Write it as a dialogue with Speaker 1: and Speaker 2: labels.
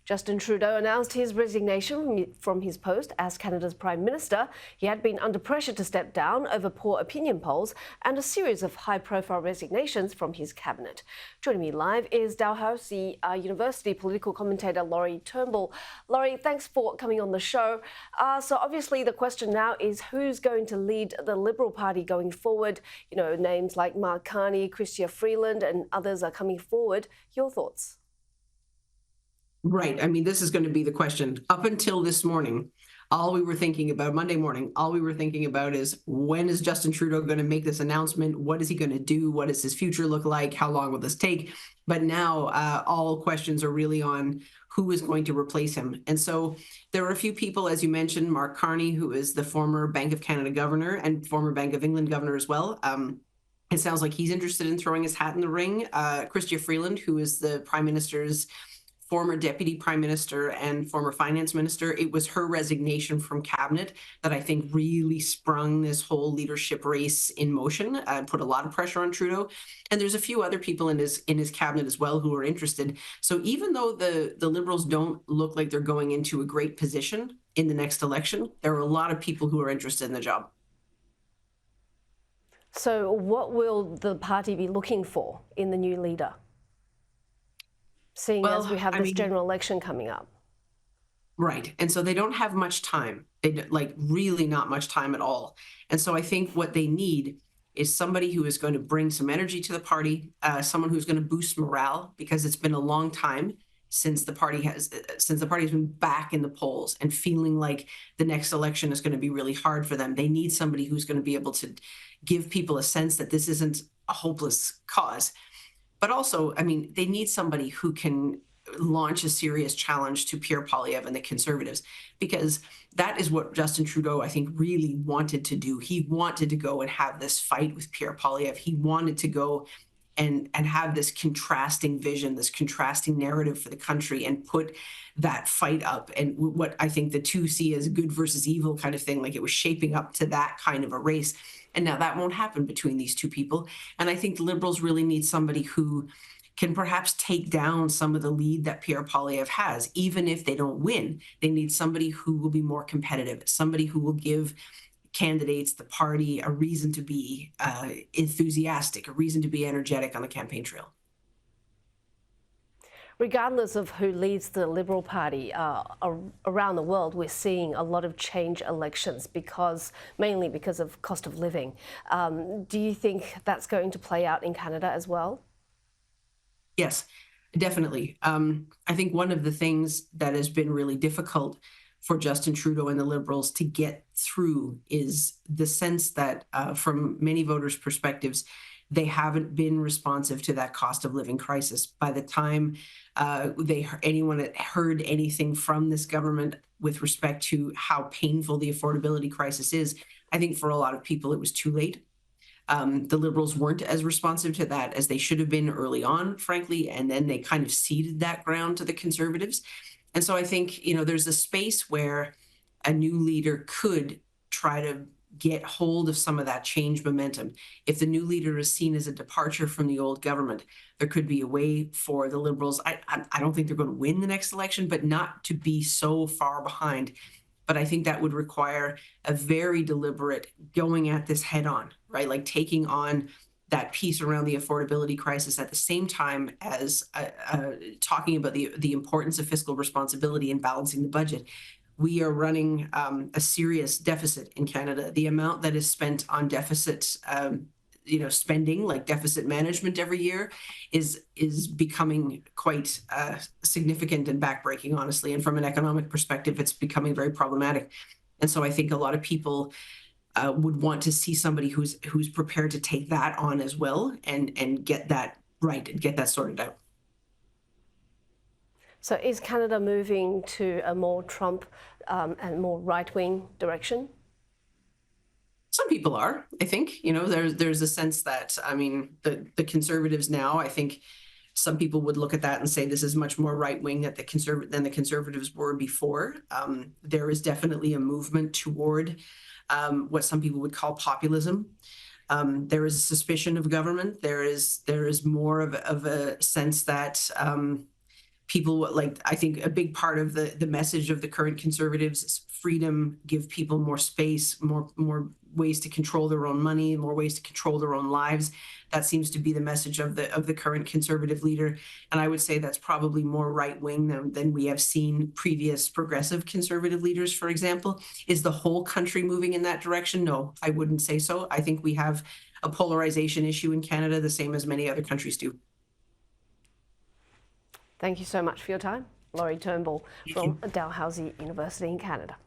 Speaker 1: Justin Trudeau announced his resignation from his post as Canada's Prime Minister. He had been under pressure to step down over poor opinion polls and a series of high-profile resignations from his cabinet. Joining me live is Dalhousie University political commentator Turnbull. Laurie, thanks for coming on the show. So obviously the question now is who's going to lead the Liberal Party going forward? You know, names like Mark Carney, Chrystia Freeland and others are coming forward. Your thoughts?
Speaker 2: Right. I mean, this is going to be the question. Up until this morning, all we were thinking about, Monday morning, all we were thinking about is when is Justin Trudeau going to make this announcement? What is he going to do? What does his future look like? How long will this take? But now all questions are really on who is going to replace him. And so there are a few people, as you mentioned, Mark Carney, who is the former Bank of Canada governor and former Bank of England governor as well. It sounds like he's interested in throwing his hat in the ring. Chrystia Freeland, who is the Prime Minister's former deputy prime minister and former finance minister. It was her resignation from cabinet that I think really sprung this whole leadership race in motion and put a lot of pressure on Trudeau. And there's a few other people in his cabinet as well who are interested. So even though the Liberals don't look like they're going into a great position in the next election, there are a lot of people who are interested in the job.
Speaker 1: So what will the party be looking for in the new leader, seeing as we have this general election coming up?
Speaker 2: Right. And so they don't have much time. They like really not much time at all. And so I think what they need is somebody who is going to bring some energy to the party, someone who's going to boost morale, because it's been a long time since the party has been back in the polls and feeling like the next election is going to be really hard for them. They need somebody who's going to be able to give people a sense that this isn't a hopeless cause. But also, I mean, they need somebody who can launch a serious challenge to Pierre Poilievre and the Conservatives, because that is what Justin Trudeau, I think, really wanted to do. He wanted to go and have this fight with Pierre Poilievre. He wanted to go and have this contrasting vision, this contrasting narrative for the country and put that fight up. And what I think the two see as good versus evil kind of thing, like it was shaping up to that kind of a race. And now that won't happen between these two people. And I think the Liberals really need somebody who can perhaps take down some of the lead that Pierre Poilievre has. Even if they don't win, they need somebody who will be more competitive, somebody who will give candidates, the party, a reason to be enthusiastic, a reason to be energetic on the campaign trail.
Speaker 1: Regardless of who leads the Liberal Party around the world, we're seeing a lot of change elections mainly because of cost of living. Do you think that's going to play out in Canada as well?
Speaker 2: Yes, definitely. I think one of the things that has been really difficult for Justin Trudeau and the Liberals to get through is the sense that from many voters' perspectives, they haven't been responsive to that cost of living crisis. By the time anyone had heard anything from this government with respect to how painful the affordability crisis is, I think for a lot of people it was too late. The Liberals weren't as responsive to that as they should have been early on, frankly, and then they kind of ceded that ground to the Conservatives. And so I think, you know, there's a space where a new leader could try to get hold of some of that change momentum. If the new leader is seen as a departure from the old government, there could be a way for the Liberals. I don't think they're going to win the next election, but not to be so far behind. But I think that would require a very deliberate going at this head on, right? Like taking on that piece around the affordability crisis at the same time as talking about the importance of fiscal responsibility and balancing the budget. We are running a serious deficit in Canada. The amount that is spent on deficit, spending, like deficit management every year, is becoming quite significant and backbreaking, honestly. And from an economic perspective, it's becoming very problematic. And so I think a lot of people would want to see somebody who's prepared to take that on as well and get that right and get that sorted out.
Speaker 1: So is Canada moving to a more Trump and more right-wing direction?
Speaker 2: Some people are, I think. You know, there's a sense that, I mean, the Conservatives now, I think some people would look at that and say this is much more right-wing than the Conservatives were before. There is definitely a movement toward what some people would call populism. There is a suspicion of government. There is more of a sense that people like, I think a big part of the message of the current Conservatives is freedom, give people more space, more ways to control their own money, more ways to control their own lives. That seems to be the message of the current Conservative leader. And I would say that's probably more right wing than we have seen previous progressive Conservative leaders, for example. Is the whole country moving in that direction? No, I wouldn't say so. I think we have a polarization issue in Canada, the same as many other countries do.
Speaker 1: Thank you so much for your time. Laurie Turnbull from Dalhousie University in Canada.